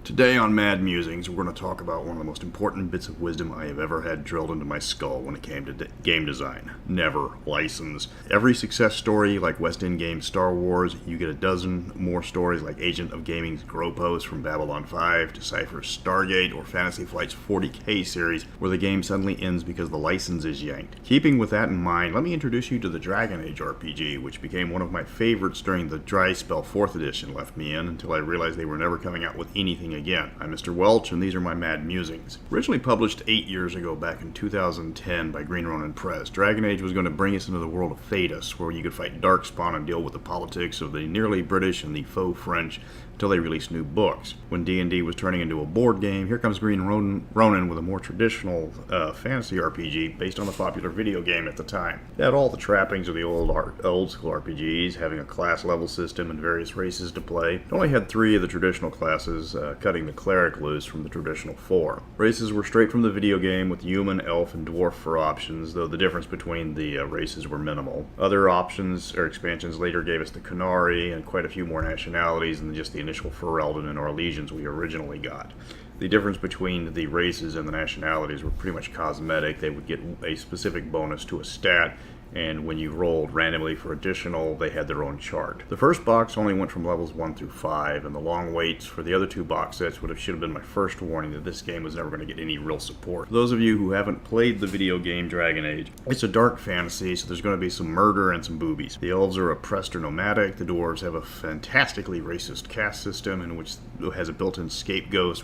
Today on Mad Musings, we're going to talk about one of the most important bits of wisdom I have ever had drilled into my skull when it came to game design. Never license. Every success story like West End Games' Star Wars, you get a dozen more stories like Agent of Gaming's Gropos from Babylon 5, to Cypher's Stargate, or Fantasy Flight's 40K series, where the game suddenly ends because the license is yanked. Keeping with that in mind, let me introduce you to the Dragon Age RPG, which became one of my favorites during the Dry Spell 4th edition left me in, until I realized they were never coming out with anything again. I'm Mr. Welch, and these are my Mad Musings. Originally published 8 years ago back in 2010 by Green Ronin Press, Dragon Age was going to bring us into the world of Thedas, where you could fight Darkspawn and deal with the politics of the nearly British and the faux French until they released new books. When D&D was turning into a board game, here comes Green Ronin with a more traditional fantasy RPG based on the popular video game at the time. It had all the trappings of the old school RPGs, having a class level system and various races to play. It only had 3 of the traditional classes, cutting the cleric loose from the traditional 4. Races were straight from the video game, with human, elf, and dwarf for options, though the difference between the races were minimal. Other options or expansions later gave us the Qunari and quite a few more nationalities than just the initial Ferelden and Orlesians we originally got. The difference between the races and the nationalities were pretty much cosmetic. They would get a specific bonus to a stat, and when you rolled randomly for additional, they had their own chart. The first box only went from levels 1 through 5, and the long waits for the other 2 box sets should have been my first warning that this game was never going to get any real support. For those of you who haven't played the video game Dragon Age, it's a dark fantasy, so there's going to be some murder and some boobies. The elves are oppressed or nomadic. The dwarves have a fantastically racist caste system in which it has a built-in scapegoat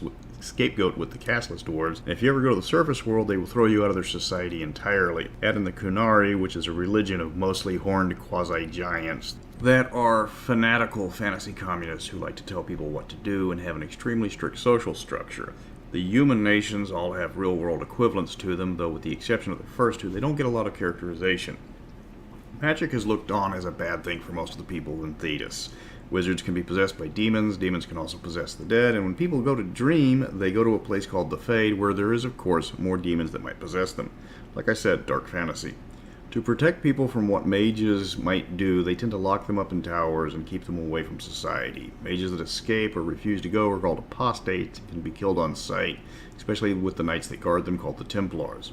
with the casteless dwarves. And if you ever go to the surface world, they will throw you out of their society entirely. Add in the Qunari, which is a religion of mostly horned quasi-giants that are fanatical fantasy communists who like to tell people what to do and have an extremely strict social structure. The human nations all have real-world equivalents to them, though with the exception of the first 2, they don't get a lot of characterization. Magic is looked on as a bad thing for most of the people in Thedas. Wizards can be possessed by demons, demons can also possess the dead, and when people go to dream, they go to a place called the Fade, where there is, of course, more demons that might possess them. Like I said, dark fantasy. To protect people from what mages might do, they tend to lock them up in towers and keep them away from society. Mages that escape or refuse to go are called apostates and can be killed on sight, especially with the knights that guard them called the Templars.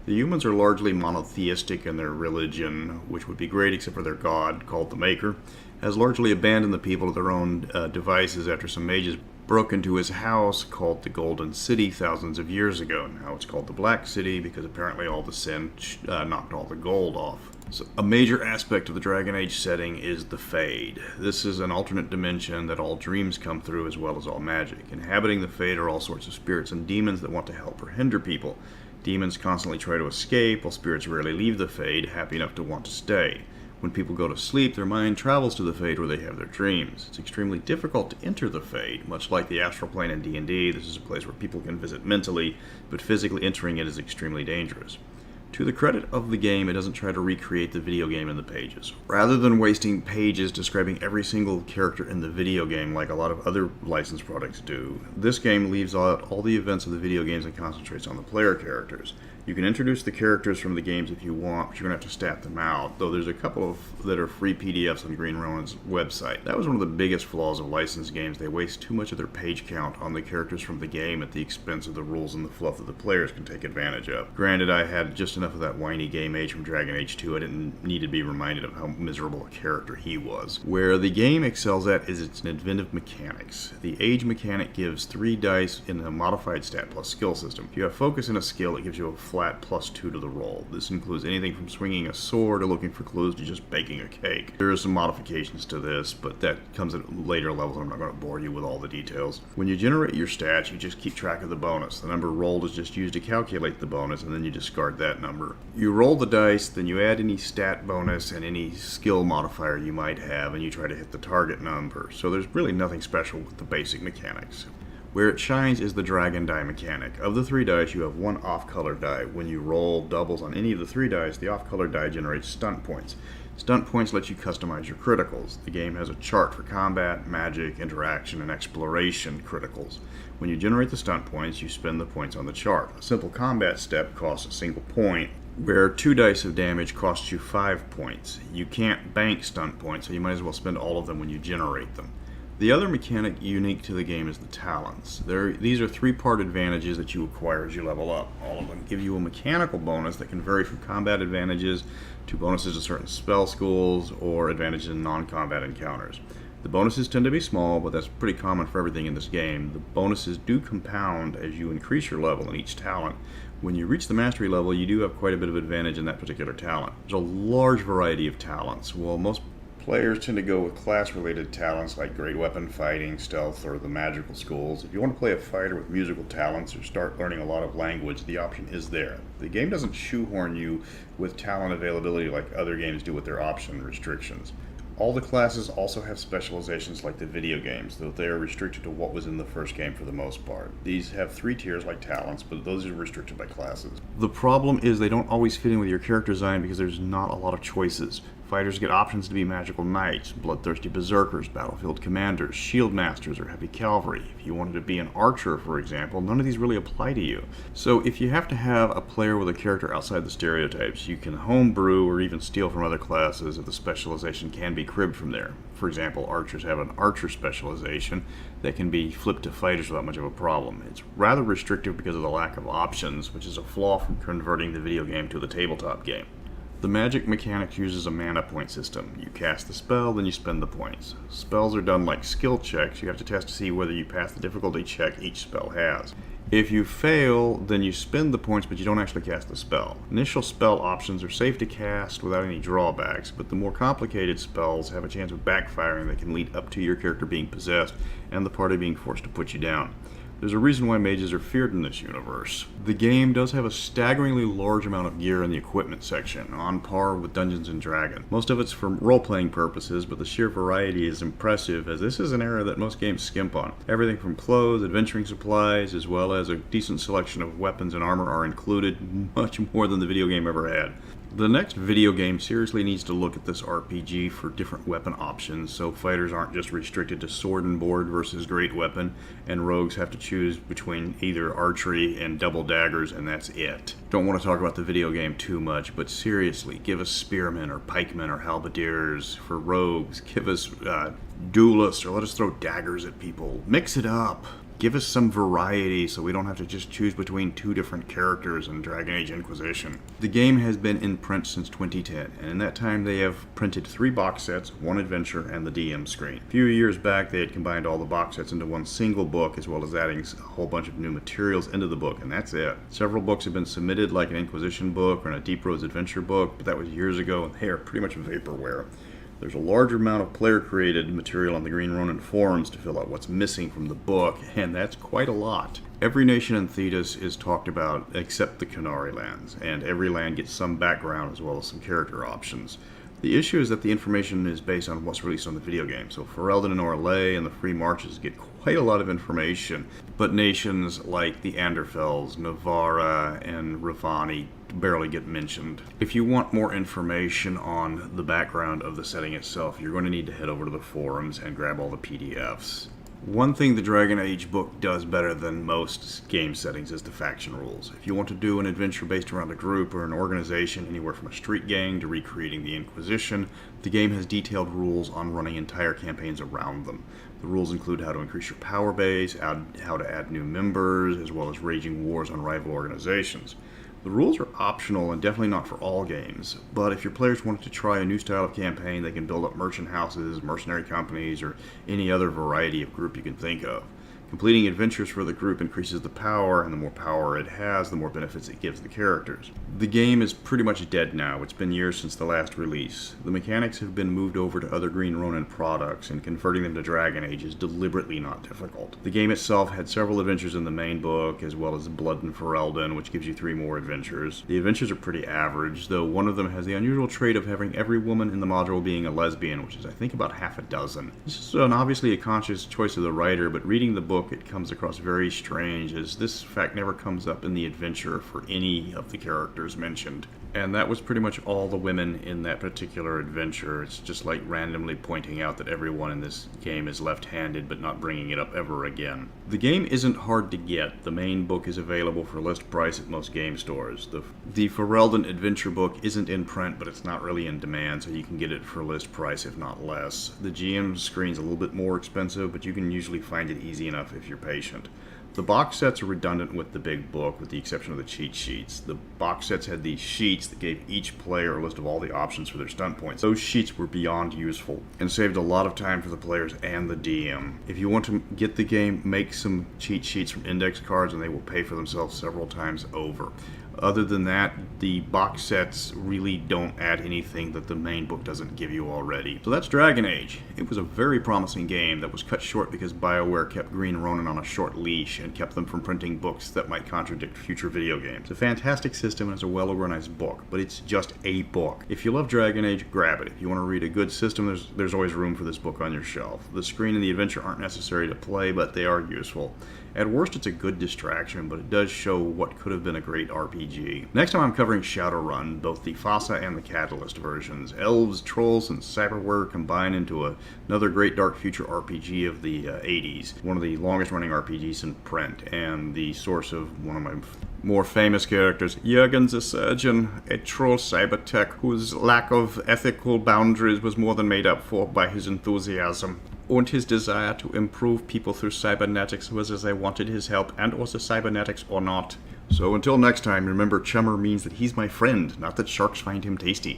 The humans are largely monotheistic in their religion, which would be great except for their god, called the Maker, has largely abandoned the people to their own devices after some mages broke into his house called the Golden City thousands of years ago. Now it's called the Black City because apparently all the sin knocked all the gold off. So a major aspect of the Dragon Age setting is the Fade. This is an alternate dimension that all dreams come through as well as all magic. Inhabiting the Fade are all sorts of spirits and demons that want to help or hinder people. Demons constantly try to escape, while spirits rarely leave the Fade, happy enough to want to stay. When people go to sleep, their mind travels to the Fade where they have their dreams. It's extremely difficult to enter the Fade. Much like the astral plane in D&D, this is a place where people can visit mentally, but physically entering it is extremely dangerous. To the credit of the game, it doesn't try to recreate the video game in the pages. Rather than wasting pages describing every single character in the video game like a lot of other licensed products do, this game leaves out all the events of the video games and concentrates on the player characters. You can introduce the characters from the games if you want, but you're going to have to stat them out, though there's a couple that are free PDFs on Green Ronin's website. That was one of the biggest flaws of licensed games. They waste too much of their page count on the characters from the game at the expense of the rules and the fluff that the players can take advantage of. Granted, I had just enough of that whiny game age from Dragon Age 2. I didn't need to be reminded of how miserable a character he was. Where the game excels at is its inventive mechanics. The age mechanic gives 3 dice in a modified stat plus skill system. If you have focus in a skill, it gives you a flat +2 to the roll. This includes anything from swinging a sword to looking for clues to just baking a cake. There are some modifications to this, but that comes at later levels. I'm not going to bore you with all the details. When you generate your stats, you just keep track of the bonus. The number rolled is just used to calculate the bonus, and then you discard that number. You roll the dice, then you add any stat bonus and any skill modifier you might have, and you try to hit the target number. So there's really nothing special with the basic mechanics. Where it shines is the dragon die mechanic. Of the 3 dice, you have 1 off-color die. When you roll doubles on any of the 3 dice, the off-color die generates stunt points. Stunt points let you customize your criticals. The game has a chart for combat, magic, interaction, and exploration criticals. When you generate the stunt points, you spend the points on the chart. A simple combat step costs a single point, where 2 dice of damage costs you 5 points. You can't bank stunt points, so you might as well spend all of them when you generate them. The other mechanic unique to the game is the talents. These are three-part advantages that you acquire as you level up. All of them give you a mechanical bonus that can vary from combat advantages to bonuses to certain spell schools or advantages in non-combat encounters. The bonuses tend to be small, but that's pretty common for everything in this game. The bonuses do compound as you increase your level in each talent. When you reach the mastery level, you do have quite a bit of advantage in that particular talent. There's a large variety of talents. While most players tend to go with class-related talents like great weapon fighting, stealth, or the magical schools, if you want to play a fighter with musical talents or start learning a lot of language, the option is there. The game doesn't shoehorn you with talent availability like other games do with their option restrictions. All the classes also have specializations like the video games, though they are restricted to what was in the first game for the most part. These have 3 tiers like talents, but those are restricted by classes. The problem is they don't always fit in with your character design because there's not a lot of choices. Fighters get options to be magical knights, bloodthirsty berserkers, battlefield commanders, shield masters, or heavy cavalry. If you wanted to be an archer, for example, none of these really apply to you. So if you have to have a player with a character outside the stereotypes, you can homebrew or even steal from other classes if the specialization can be cribbed from there. For example, archers have an archer specialization that can be flipped to fighters without much of a problem. It's rather restrictive because of the lack of options, which is a flaw from converting the video game to the tabletop game. The magic mechanics uses a mana point system. You cast the spell, then you spend the points. Spells are done like skill checks. You have to test to see whether you pass the difficulty check each spell has. If you fail, then you spend the points, but you don't actually cast the spell. Initial spell options are safe to cast without any drawbacks, but the more complicated spells have a chance of backfiring that can lead up to your character being possessed and the party being forced to put you down. There's a reason why mages are feared in this universe. The game does have a staggeringly large amount of gear in the equipment section, on par with Dungeons & Dragons. Most of it's for role-playing purposes, but the sheer variety is impressive, as this is an era that most games skimp on. Everything from clothes, adventuring supplies, as well as a decent selection of weapons and armor are included, much more than the video game ever had. The next video game seriously needs to look at this RPG for different weapon options, so fighters aren't just restricted to sword and board versus great weapon, and rogues have to choose between either archery and double daggers, and that's it. Don't want to talk about the video game too much, but seriously, give us spearmen or pikemen or halberdiers. For rogues, give us duelists, or let us throw daggers at people. Mix it up. Give us some variety so we don't have to just choose between 2 different characters in Dragon Age Inquisition. The game has been in print since 2010, and in that time they have printed 3 box sets, 1 adventure, and the DM screen. A few years back they had combined all the box sets into one single book, as well as adding a whole bunch of new materials into the book, and that's it. Several books have been submitted, like an Inquisition book or a Deep Roads adventure book, but that was years ago, and they are pretty much vaporware. There's a large amount of player-created material on the Green Ronin forums to fill out what's missing from the book, and that's quite a lot. Every nation in Thetis is talked about except the Canary lands, and every land gets some background as well as some character options. The issue is that the information is based on what's released on the video game, so Ferelden and Orlais and the Free Marches get quite a lot of information, but nations like the Anderfels, Navarra, and Ravani barely get mentioned. If you want more information on the background of the setting itself, you're going to need to head over to the forums and grab all the PDFs. One thing the Dragon Age book does better than most game settings is the faction rules. If you want to do an adventure based around a group or an organization, anywhere from a street gang to recreating the Inquisition, the game has detailed rules on running entire campaigns around them. The rules include how to increase your power base, how to add new members, as well as waging wars on rival organizations. The rules are optional and definitely not for all games, but if your players wanted to try a new style of campaign, they can build up merchant houses, mercenary companies, or any other variety of group you can think of. Completing adventures for the group increases the power, and the more power it has, the more benefits it gives the characters. The game is pretty much dead now. It's been years since the last release. The mechanics have been moved over to other Green Ronin products, and converting them to Dragon Age is deliberately not difficult. The game itself had several adventures in the main book, as well as Blood and Ferelden, which gives you 3 more adventures. The adventures are pretty average, though one of them has the unusual trait of having every woman in the module being a lesbian, which is I think about half a dozen. This is obviously a conscious choice of the writer, but reading the book it comes across very strange, as this fact never comes up in the adventure for any of the characters mentioned. And that was pretty much all the women in that particular adventure. It's just like randomly pointing out that everyone in this game is left-handed, but not bringing it up ever again. The game isn't hard to get. The main book is available for list price at most game stores. The Ferelden adventure book isn't in print, but it's not really in demand, so you can get it for list price, if not less. The GM screen's a little bit more expensive, but you can usually find it easy enough if you're patient. The box sets are redundant with the big book, with the exception of the cheat sheets. The box sets had these sheets that gave each player a list of all the options for their stunt points. Those sheets were beyond useful and saved a lot of time for the players and the DM. If you want to get the game, make some cheat sheets from index cards and they will pay for themselves several times over. Other than that, the box sets really don't add anything that the main book doesn't give you already. So that's Dragon Age. It was a very promising game that was cut short because Bioware kept Green Ronin on a short leash and kept them from printing books that might contradict future video games. It's a fantastic system and it's a well-organized book, but it's just a book. If you love Dragon Age, grab it. If you want to read a good system, there's always room for this book on your shelf. The screen and the adventure aren't necessary to play, but they are useful. At worst, it's a good distraction, but it does show what could have been a great RPG. Next time I'm covering Shadowrun, both the FASA and the Catalyst versions. Elves, trolls, and cyberware combine into another great dark future RPG of the 80s. One of the longest running RPGs in print, and the source of one of my more famous characters, Jürgen the Surgeon, a troll cybertech whose lack of ethical boundaries was more than made up for by his enthusiasm. And his desire to improve people through cybernetics was as they wanted his help, and was the cybernetics or not. So until next time, remember Chummer means that he's my friend, not that sharks find him tasty.